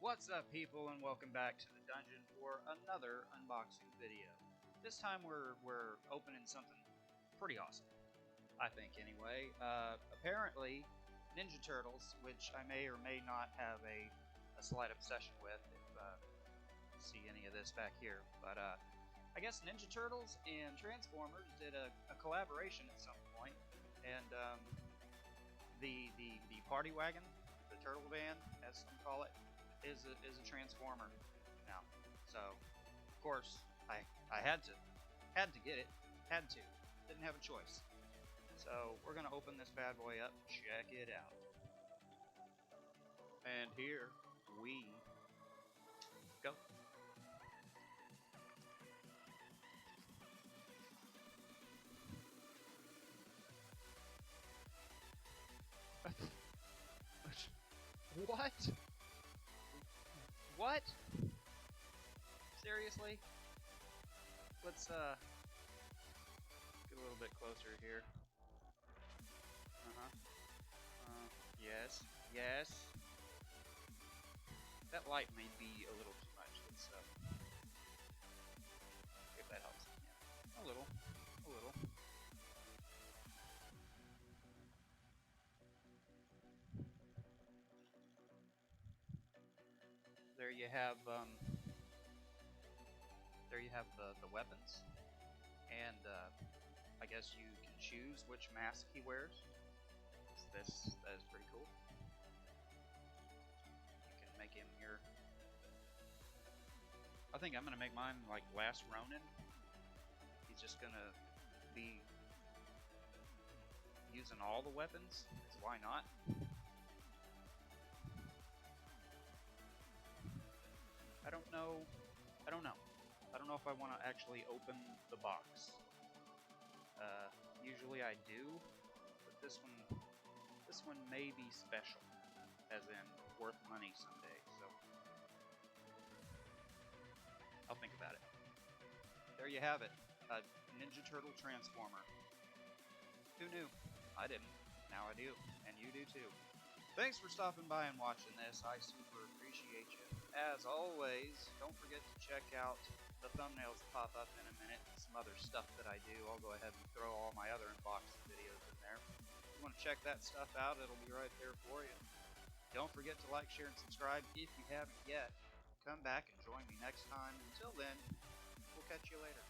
What's up, people, and welcome back to the dungeon for another unboxing video. This time we're opening something pretty awesome, I think anyway. Apparently Ninja Turtles, which I may or may not have a slight obsession with if you see any of this back here, but I guess Ninja Turtles and Transformers did a collaboration at some point, and the party wagon, the turtle van, as some call it, is a Transformer now. So of course I had to get it, didn't have a choice. So we're gonna open this bad boy up, check it out, and here we go. What? What? Seriously? Let's get a little bit closer here. Yes. That light may be a little too much. Let's if that helps. Yeah. A little. There you have the weapons, and I guess you can choose which mask he wears. So that is pretty cool. You can make him your. I think I'm gonna make mine like Last Ronin. He's just gonna be using all the weapons, because why not? I don't know if I want to actually open the box. Usually I do, but this one may be special, as in worth money someday, so I'll think about it. There you have it, a Ninja Turtle Transformer. Who knew? I didn't. Now I do, and you do too. Thanks for stopping by and watching this. I super appreciate you. As always, don't forget to check out the thumbnails that pop up in a minute and some other stuff that I do. I'll go ahead and throw all my other unboxing videos in there. If you want to check that stuff out, it'll be right there for you. Don't forget to like, share, and subscribe if you haven't yet. Come back and join me next time. Until then, we'll catch you later.